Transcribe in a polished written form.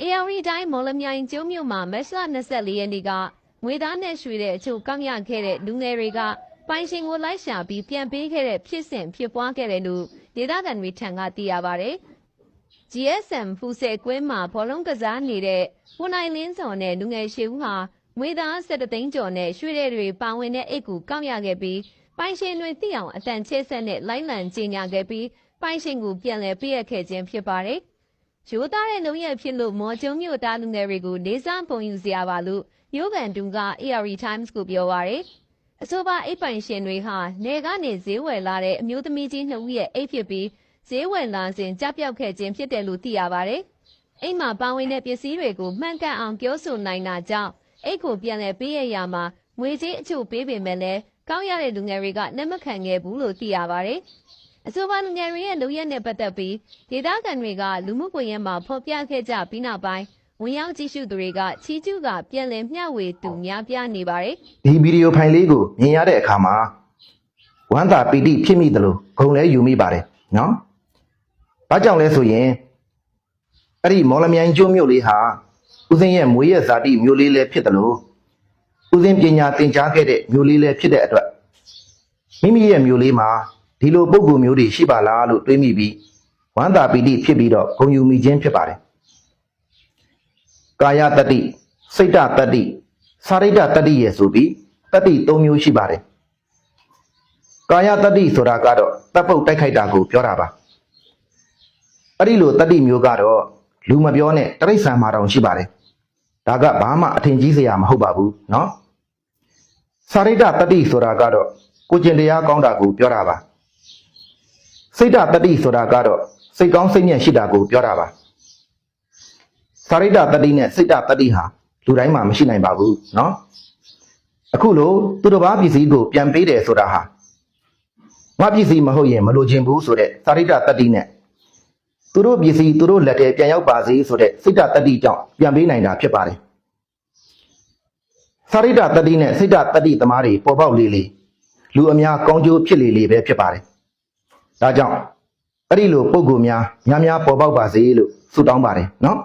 ARD တိုင်းမော်လမြိုင်ကျုံမြို့မှာမတ်လ24ရက်နေ့ကငွေသားနဲ့ရွှေတဲ့အချို့ကောက်ရခဲ့တဲ့လူငယ်တွေကပိုင်ရှင်ကိုလိုက်ရှာပြီးပြန်ပေးခဲ့တဲ့ဖြစ်စဉ်ဖြစ်ပွားခဲ့တယ်လို့ဒေသခံတွေထံကသိရပါတယ်။ GSM ဖူဆယ်ကွင်းမှာဘောလုံးကစားနေတဲ့ဝန်နိုင်လင်းစော်နဲ့လူငယ်ရှေ့ဦးဟာငွေသား17သိန်းကျော်နဲ့ရွှေတွေပါဝင်တဲ့အိတ်ကူကောက်ရခဲ့ပြီးပိုင်ရှင်တွေသိအောင်အတန်ချဲ့ဆက်နဲ့လိုက်လံကြေညာခဲ့ပြီးပိုင်ရှင်ကိုပြန်လည်ပေးအပ်ခဲ့ခြင်းဖြစ်ပါတယ်။ရိုးသားတဲ့လုံရဖြစ်လို့မော်ကျုံမြို့သားလူငယ်တွေကိုလေးစားပုံယူစရာပါလို့မျိုးကန်တူက ARD Times ကိုပြောပါရယ်အဆိုပါအိတ်ပိုင်ရှင်တွေဟာနေကနေဈေးဝယ်လာတဲ့အမျိုးသမီးကြီး2ဦးရဲ့အိတ်ဖြစ်ပြီးဈေးဝယ်လာစဉ်ကြပြောက်ခဲ့ခြင်းဖြစ်တယ်လို့သိရပါရယ်အိမ်မှာပါဝင်တဲ့ပစ္စည်းတွေကိုမှန်ကန်အောင်ပြောဆိုနိုင်တာကြောင့်အိတ်ကိုပြန်လည်ပေးရရမှာငွေကြေးအချို့ပေးပေမဲ့လည်းကောက်ရတဲ့လူငယ်တွေကလက်မခံခဲ့ဘူးလို့သိရပါရယ်အဆိုပါလူငယ်တွေရဲ့လူရက်နဲ့ပတ်သက်ပြီးဒေသခံတွေကလူမှုကွန်ရက်မှာဖော်ပြခဲ့ကြပြီးနောက်ပိုင်းဝင်ရောက်ကြည့်ရှုသူတွေကချီကျူးကပြန်လည်မျှဝေသူများပြားနေပါတယ်ဒီဗီဒီယိုဖိုင်လေးကိုမြင်ရတဲ့အခါမှာဝမ်းသာပီတိဖြစ်မိသလိုဂုဏ်လည်းယူမိပါတယ်နော်။ဘာကြောင့်လဲဆိုရင်အဲ့ဒီမော်လမြိုင်ကျွန်းမြို့လေးဟာဦးစင်းရဲ့မွေးရဇာတိမြို့လေးလည်းဖြစ်တယ်လို့ဦးစင်းပညာသင်ကြားခဲ့တဲ့မြို့လေးလည်းဖြစ်တဲ့အတွက်မိမိရဲ့မြို့လေးမှာဒီလိုပုံကူမျိုးတွေရှိပါလားလို့တွေးမိပြီးဝမ်းသာပီတိဖြစ်ပြီးတော့ဂုဏ်ယူမိခြင်းဖြစ်ပါတယ်ကာယတတ္တိစိတ်တတတ္တိစာရိတ္တတတ္တိရဲ့ဆိုပြီးတတ္တိ၃မျိုးရှိပါတယ်ကာယတတ္တိဆိုတာကတော့တပ်ပုတ်တိုက်ခိုက်တာကိုပြောတာပါအဲ့ဒီလိုတတ္တိမျိုးကတော့လူမပြောနဲ့တိရစ္ဆာန်မှာတောင်ရှိပါတယ်ဒါကဘာမှအထင်ကြီးစရာမဟုတ်ပါဘူးเนาะစာရိတ္တတတ္တိဆိုတာကတော့ကိုကျင်တရားကောင်းတာကိုပြောတာပါစိတ်တတတ္တိဆိုတာကတော့စိတ်ကောင်းစိတ်ညံ့ရှိတာကိုပြောတာပါစာရိတ္တတတ္တိနဲ့စိတ်တတတ္တိဟာလူတိုင်းမှာမရှိနိုင်ပါဘူးเนาะအခုလိုသူတစ်ပါးပစ္စည်းကိုပြန်ပေးတယ်ဆိုတာဟာငါပစ္စည်းမဟုတ်ရင်မလိုချင်ဘူးဆိုတဲ့စာရိတ္တတတ္တိနဲ့သူတို့ပစ္စည်းသူတို့လက်ထဲပြန်ရောက်ပါစေဆိုတဲ့စိတ်တတတ္တိကြောင့်ပြန်ပေးနိုင်တာဖြစ်ပါတယ်စာရိတ္တတတ္တိနဲ့စိတ်တတတ္တိသမားတွေပေါ်ပေါက်လေလေလူအများကောင်းကျိုးဖြစ်လေလေပဲဖြစ်ပါတယ်ဒါကြောင့်အဲ့ဒီလိုပုံကူများများပေါ်ပေါက်ပါစေလို့ဆုတောင်းပါတယ်เนาะ